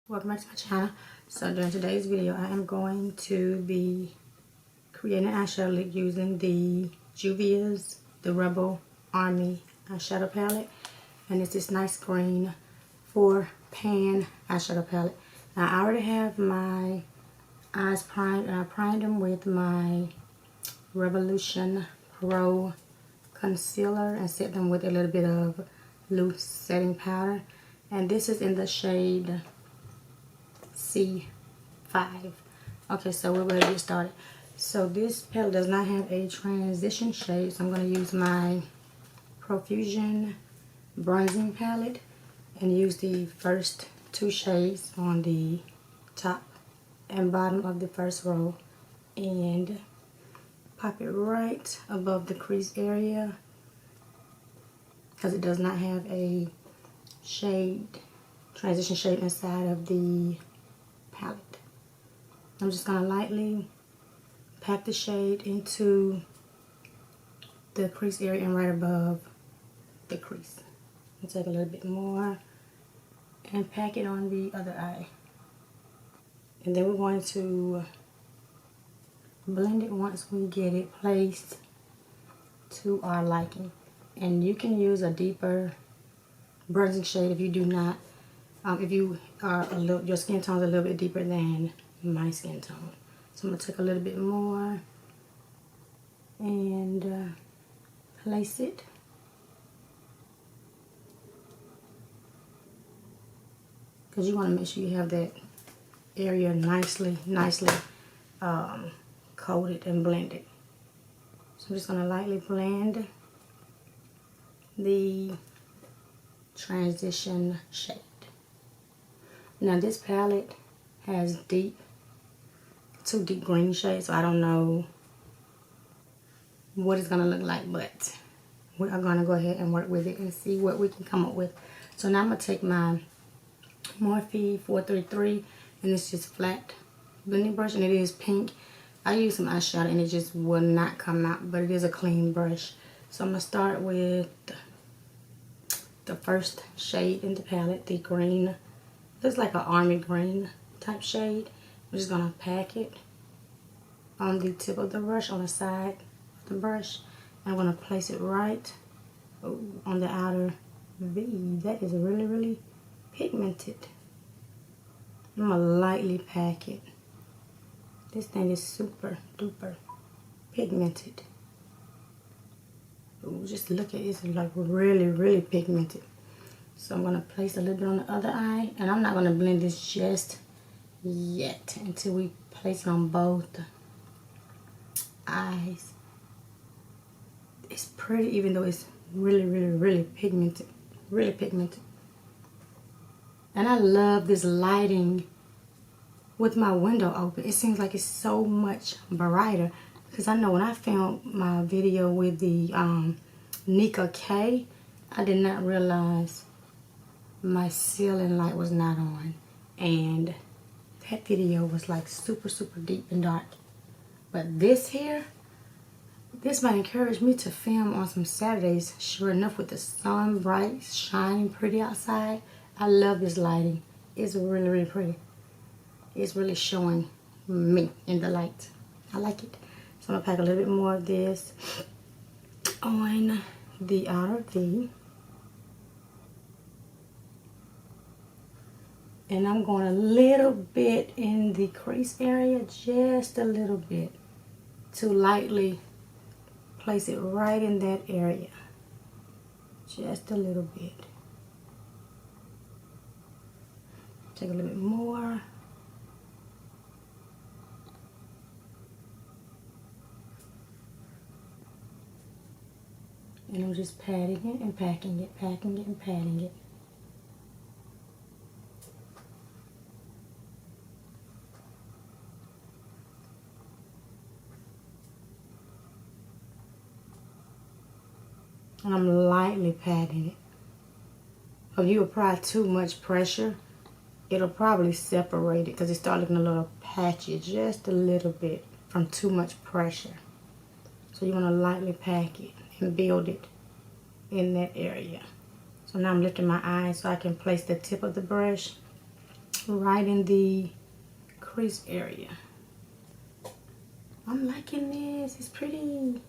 Welcome back to my channel. So during today's video I am going to be creating an eyeshadow look using the JUVIAS, the Rebel Army eyeshadow palette, and it's this nice green 4-pan eyeshadow palette. Now I already have my eyes primed, and I primed them with my Revolution Pro concealer and set them with a little bit of loose setting powder, and this is in the shade C5. Okay, so we're ready to get started. So this palette does not have a transition shade, so I'm going to use my Profusion bronzing palette and use the first 2 shades on the top and bottom of the first row and pop it right above the crease area because it does not have a transition shade inside of the palette. I'm just going to lightly pack the shade into the crease area and right above the crease. I'll take a little bit more and pack it on the other eye. And then we're going to blend it once we get it placed to our liking. And you can use a deeper bronzing shade if you do not, if you are your skin tone is a little bit deeper than my skin tone. So I'm going to take a little bit more and place it. Because you want to make sure you have that area nicely coated and blended. So I'm just going to lightly blend the transition shade. Now this palette has 2 deep green shades, so I don't know what it's going to look like, but we are going to go ahead and work with it and see what we can come up with. So now I'm going to take my Morphe 433, and it's just flat blending brush, and it is pink. I used some eyeshadow and it just will not come out, but it is a clean brush. So I'm going to start with the first shade in the palette, the green. Looks like an army green type shade. I'm just going to pack it on the tip of the brush, on the side of the brush. I'm going to place it right on the outer V. That is really pigmented. I'm going to lightly pack it. This thing is super duper pigmented. Ooh, just look at it, it's like really pigmented. So I'm going to place a little bit on the other eye, and I'm not going to blend this just yet until we place it on both eyes. It's pretty even though it's really pigmented. Really pigmented. And I love this lighting with my window open. It seems like it's so much brighter, because I know when I filmed my video with the Nika K, I did not realize my ceiling light was not on, and that video was like super deep and dark. But this here, this might encourage me to film on some Saturdays, sure enough, with the sun bright, shining pretty outside. I love this lighting. It's really pretty. It's really showing me in the light. I like it. So I'm gonna pack a little bit more of this on the outer V. And I'm going a little bit in the crease area, just a little bit, to lightly place it right in that area. Just a little bit. Take a little bit more. And I'm just patting it and packing it, packing it and patting it. And I'm lightly patting it. If you apply too much pressure, it'll probably separate it because it starts looking a little patchy, just a little bit from too much pressure. So you want to lightly pack it and build it in that area. So now I'm lifting my eye so I can place the tip of the brush right in the crease area. I'm liking this. It's pretty.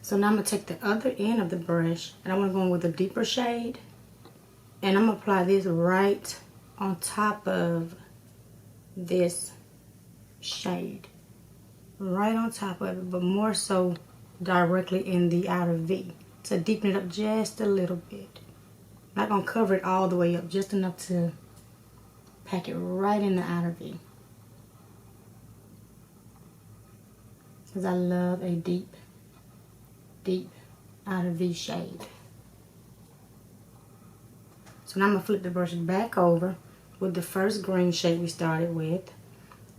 So now I'm going to take the other end of the brush, and I want to go in with a deeper shade. And I'm going to apply this right on top of this shade. Right on top of it, but more so directly in the outer V. To deepen it up just a little bit. Not going to cover it all the way up, just enough to pack it right in the outer V. Because I love a deep outer V shade. So now I'm going to flip the brush back over with the first green shade we started with.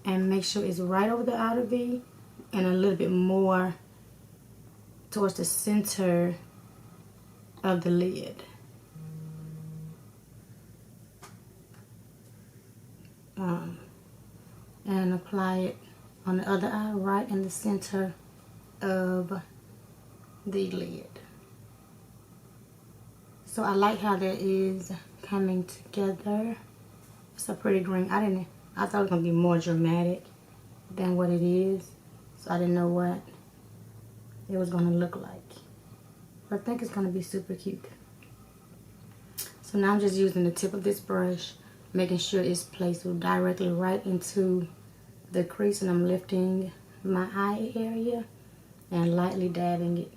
And make sure it's right over the outer V and a little bit more towards the center of the lid. And apply it on the other eye right in the center of the lid. So I like how that is coming together. It's a pretty green. I thought it was going to be more dramatic than what it is. So I didn't know what it was going to look like. But I think it's going to be super cute. So now I'm just using the tip of this brush, making sure it's placed directly right into the crease, and I'm lifting my eye area and lightly dabbing it.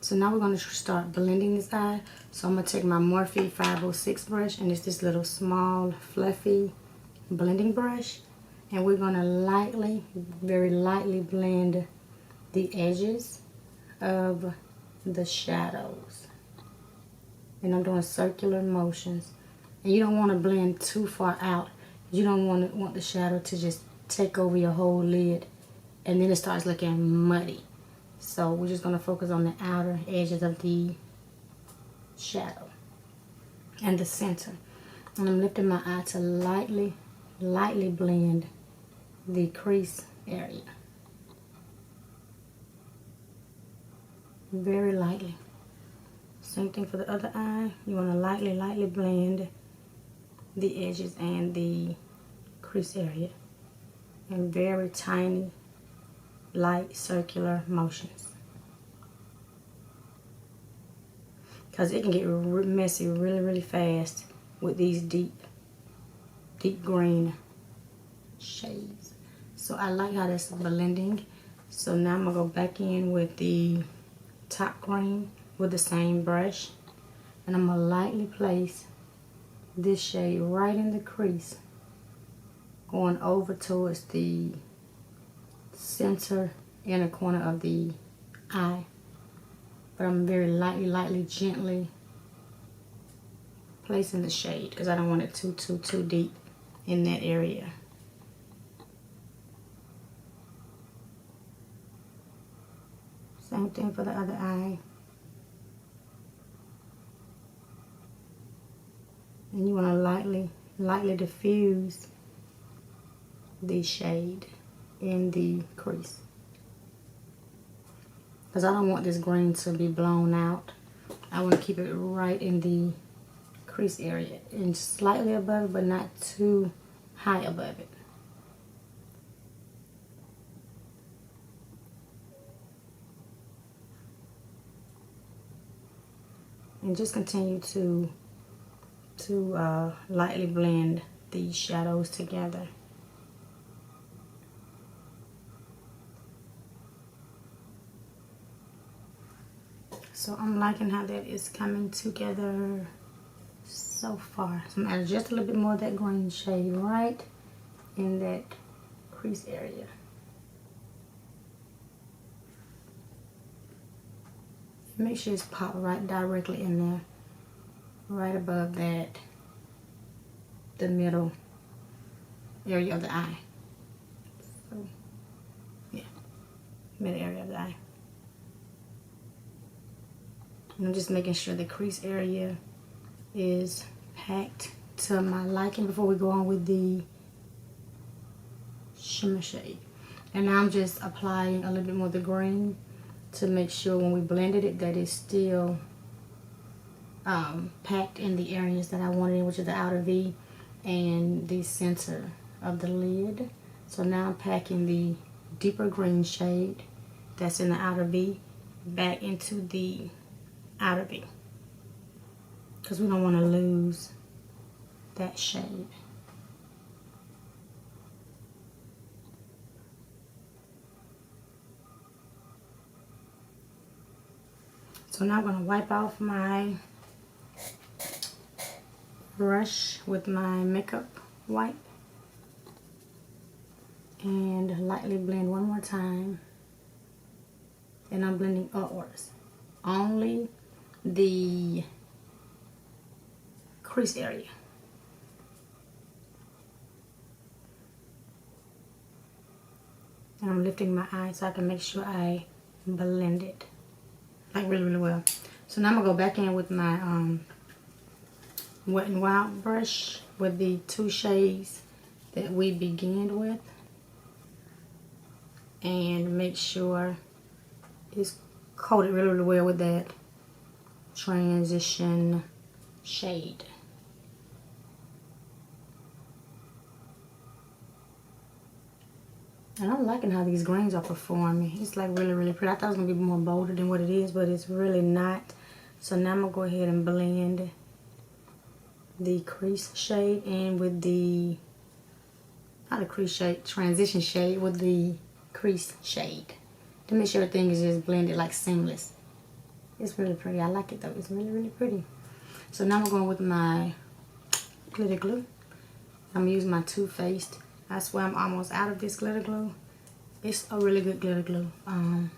So now we're going to start blending this eye. So I'm going to take my Morphe 506 brush, and it's this little small fluffy blending brush, and we're going to lightly, very lightly blend the edges of the shadows. And I'm doing circular motions. And you don't want to blend too far out. You don't want the shadow to just take over your whole lid and then it starts looking muddy. So we're just going to focus on the outer edges of the shadow and the center. And I'm lifting my eye to lightly blend the crease area. Very lightly. Same thing for the other eye. You want to lightly blend the edges and the crease area. And very tiny, light circular motions. Because it can get messy really fast with these deep green shades. So I like how that's blending. So now I'm going to go back in with the top green with the same brush. And I'm going to lightly place this shade right in the crease, going over towards the center inner corner of the eye. But I'm very lightly, gently placing the shade because I don't want it too deep in that area. Same thing for the other eye. And you want to lightly diffuse the shade in the crease. Because I don't want this green to be blown out. I want to keep it right in the crease area and slightly above it, but not too high above it. And just continue to lightly blend these shadows together. So I'm liking how that is coming together so far. So I'm adding just a little bit more of that green shade right in that crease area. Make sure it's popped right directly in there, right above that, the middle area of the eye. So, yeah, middle area of the eye. And I'm just making sure the crease area is packed to my liking before we go on with the shimmer shade. And now I'm just applying a little bit more of the green to make sure when we blended it that it's still packed in the areas that I wanted, which is the outer V and the center of the lid. So now I'm packing the deeper green shade that's in the outer V back into the outer V, because we don't want to lose that shade. So now I'm going to wipe off my brush with my makeup wipe and lightly blend one more time. And I'm blending upwards, only the crease area. And I'm lifting my eye so I can make sure I blend it like really, really well. So now I'm gonna go back in with my Wet n Wild brush with the 2 shades that we began with, and make sure it's coated really, really well with that transition shade. And I'm liking how these greens are performing. It's like really, really pretty. I thought it was going to be more bolder than what it is, but it's really not. So now I'm going to go ahead and blend the crease shade in with the, not a crease shade, transition shade with the crease shade, to make sure everything is just blended like seamless. It's really pretty. I like it though. It's really, really pretty. So now I'm going with my glitter glue. I'm using my Too Faced. I swear I'm almost out of this glitter glue. It's a really good glitter glue. I've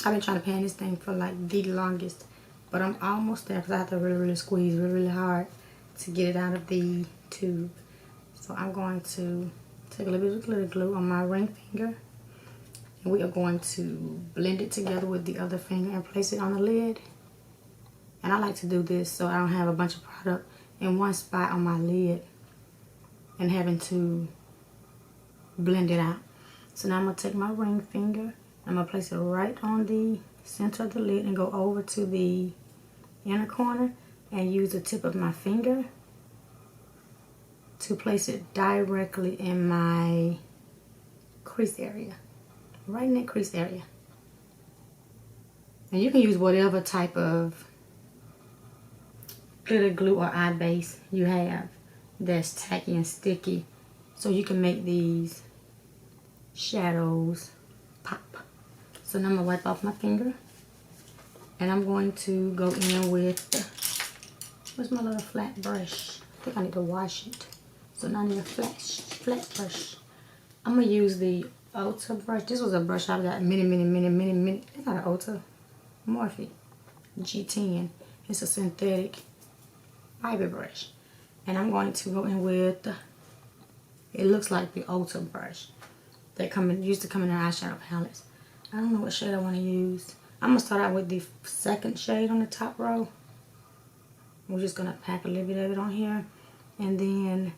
been trying to pan this thing for like the longest, but I'm almost there because I have to really, really squeeze really, really hard to get it out of the tube. So I'm going to take a little bit of glitter glue on my ring finger, and we are going to blend it together with the other finger and place it on the lid. And I like to do this so I don't have a bunch of product in one spot on my lid and having to blend it out. So now I'm going to take my ring finger, I'm going to place it right on the center of the lid and go over to the inner corner and use the tip of my finger to place it directly in my crease area, right in that crease area. And you can use whatever type of glitter glue or eye base you have that's tacky and sticky, so you can make these shadows pop. So now I'm going to wipe off my finger, and I'm going to go in with, where's my little flat brush? I think I need to wash it. So now I need a flat brush. I'm going to use the Ulta brush. This was a brush I got many. It's not an Ulta, Morphe G10. It's a synthetic fiber brush. And I'm going to go in with, it looks like the Ulta brush that used to come in their eyeshadow palettes. I don't know what shade I want to use. I'm going to start out with the second shade on the top row. We're just going to pack a little bit of it on here. And then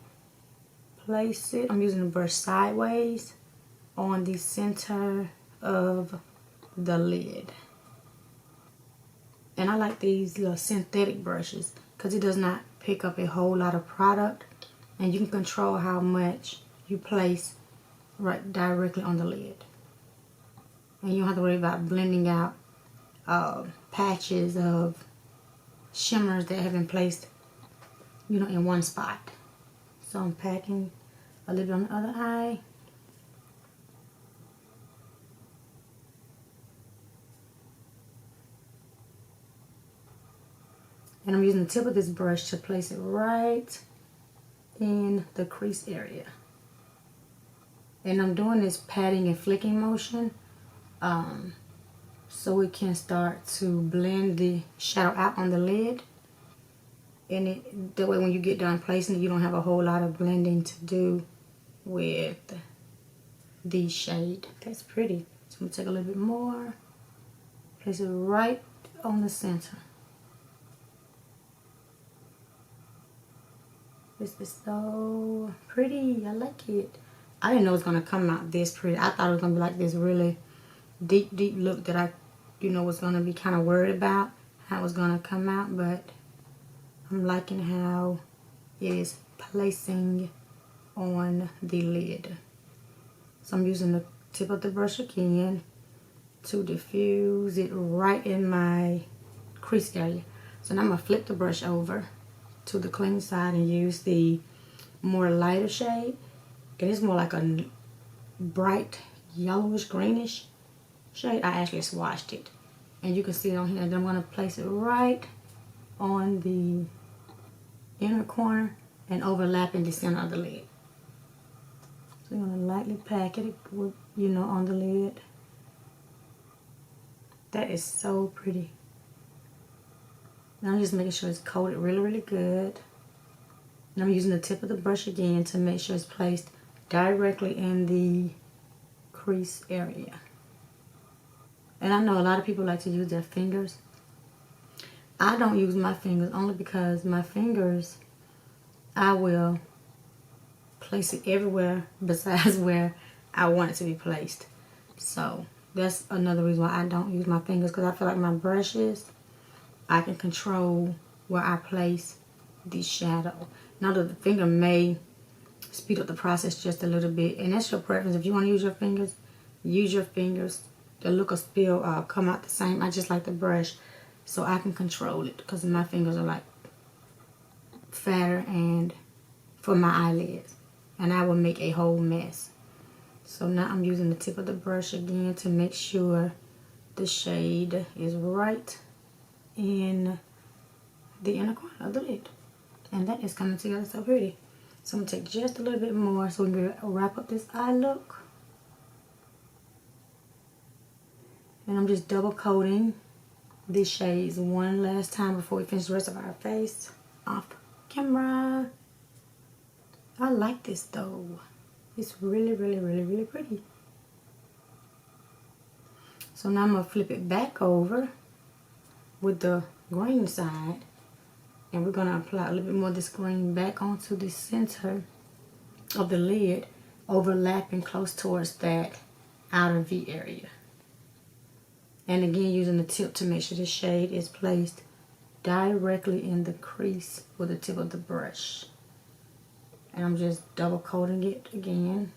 place it, I'm using the brush sideways on the center of the lid. And I like these little synthetic brushes because it does not pick up a whole lot of product, and you can control how much you place right directly on the lid, and you don't have to worry about blending out patches of shimmers that have been placed, you know, in one spot. So I'm packing a little bit on the other eye. And I'm using the tip of this brush to place it right in the crease area. And I'm doing this patting and flicking motion so we can start to blend the shadow out on the lid. And that way when you get done placing it, you don't have a whole lot of blending to do with the shade. That's pretty. So I'm going to take a little bit more, place it right on the center. This is so pretty. I like it. I didn't know it was going to come out this pretty. I thought it was going to be like this really deep look that I you know, was going to be kind of worried about how it was going to come out, but I'm liking how it is placing on the lid. So I'm using the tip of the brush again to diffuse it right in my crease area. So now I'm going to flip the brush over to the clean side and use the more lighter shade. And it's more like a bright yellowish greenish shade. I actually swatched it. And you can see it on here. And I'm going to place it right on the inner corner and overlapping the center of the lid. So I'm going to lightly pack it, with, you know, on the lid. That is so pretty. Now I'm just making sure it's coated really, really good. And I'm using the tip of the brush again to make sure it's placed directly in the crease area. And I know a lot of people like to use their fingers. I don't use my fingers only because my fingers, I will place it everywhere besides where I want it to be placed. So that's another reason why I don't use my fingers, because I feel like my brushes, I can control where I place the shadow. Now the finger may speed up the process just a little bit, and that's your preference. If you want to use your fingers, use your fingers. The look will still come out the same. I just like the brush so I can control it, because my fingers are like fatter and for my eyelids, and I will make a whole mess. So now I'm using the tip of the brush again to make sure the shade is right in the inner corner of the lid. And that is coming together so pretty. So I'm going to take just a little bit more so we can wrap up this eye look. And I'm just double coating these shades one last time before we finish the rest of our face off camera. I like this though. It's really, really, really, really pretty. So now I'm going to flip it back over with the green side. And we're going to apply a little bit more of this green back onto the center of the lid, overlapping close towards that outer V area. And again, using the tip to make sure the shade is placed directly in the crease with the tip of the brush. And I'm just double coating it again.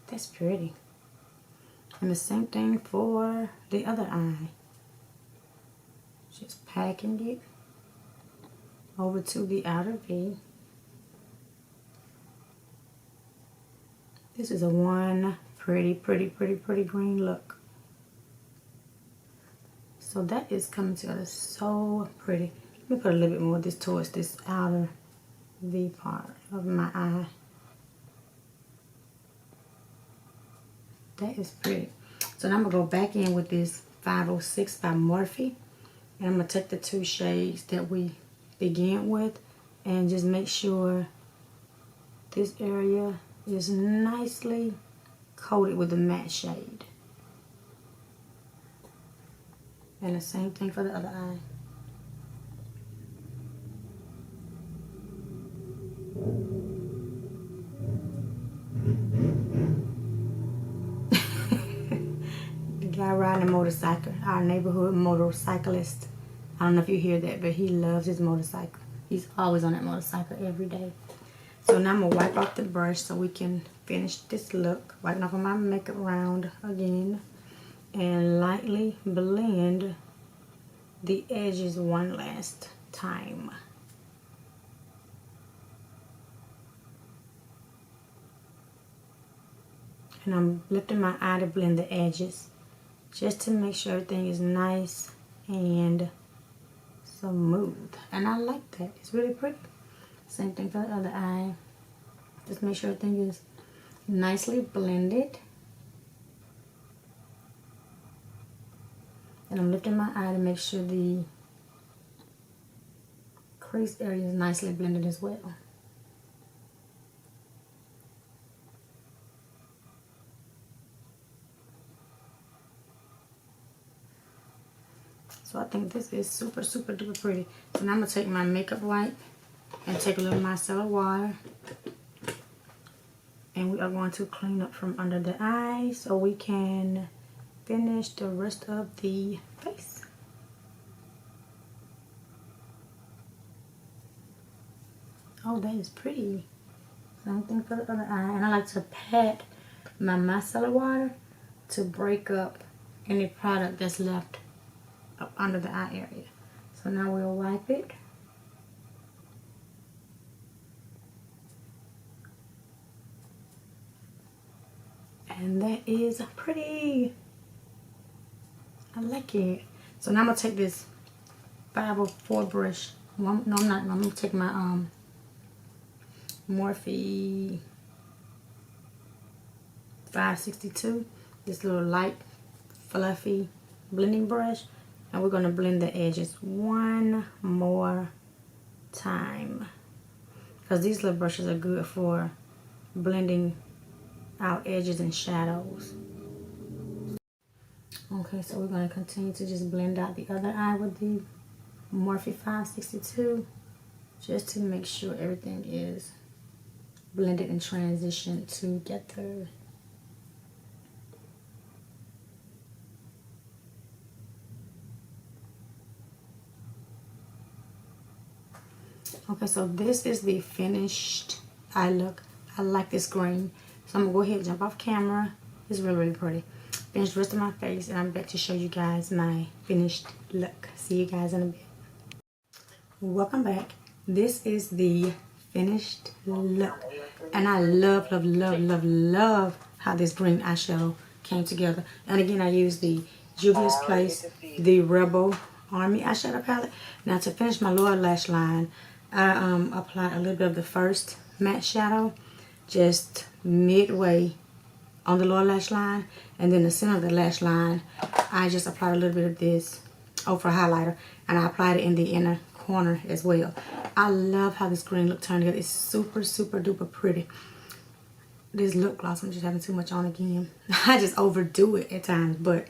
That's pretty. And the same thing for the other eye. Just packing it over to the outer V. This is a one pretty, pretty, pretty, pretty green look. So that is coming together so pretty. Let me put a little bit more of this towards this outer V part of my eye. That is pretty. So now I'm going to go back in with this 506 by Morphe. And I'm going to take the two shades that we began with and just make sure this area is nicely coated with the matte shade. And the same thing for the other eye. The guy riding a motorcycle, our neighborhood motorcyclist. I don't know if you hear that, but he loves his motorcycle. He's always on that motorcycle every day. So now I'm going to wipe off the brush so we can finish this look. Wiping off of my makeup round again. And lightly blend the edges one last time. And I'm lifting my eye to blend the edges, just to make sure everything is nice and smooth. And I like that. It's really pretty. Same thing for the other eye. Just make sure everything is nicely blended. And I'm lifting my eye to make sure the crease area is nicely blended as well. So I think this is super, super duper pretty. So now I'm going to take my makeup wipe and take a little micellar water. And we are going to clean up from under the eye so we can finish the rest of the face. Oh, that is pretty. Same thing for the other eye. And I like to pat my micellar water to break up any product that's left up under the eye area. So now we'll wipe it. And that is pretty. I like it. So now I'm going to take this 504 brush. No, I'm not. I'm going to take my Morphe 562. This little light, fluffy blending brush. And we're going to blend the edges one more time. Because these little brushes are good for blending out edges and shadows. Okay, so we're going to continue to just blend out the other eye with the Morphe 562 just to make sure everything is blended and transitioned together. Okay, so this is the finished eye look. I like this green. So I'm going to go ahead and jump off camera. It's really, really pretty. Finish the rest of my face, and I'm back to show you guys my finished look. See you guys in a bit. Welcome back. This is the finished look. And I love, love, love, love, love how this green eyeshadow came together. And again, I used the Juvia's Place, the Rebel Army eyeshadow palette. Now to finish my lower lash line, I applied a little bit of the first matte shadow just midway on the lower lash line, and then the center of the lash line I just applied a little bit of this for highlighter, and I applied it in the inner corner as well. I love how this green look turned together. It's super, super duper pretty. This lip gloss, I'm just having too much on again. I just overdo it at times, but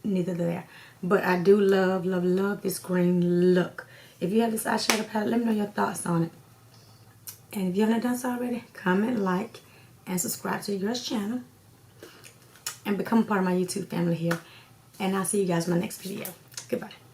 neither there. But I do love, love, love this green look. If you have this eyeshadow palette, let me know your thoughts on it. And if you haven't done so already, comment, like, and subscribe to yours channel. And become a part of my YouTube family here. And I'll see you guys in my next video. Goodbye.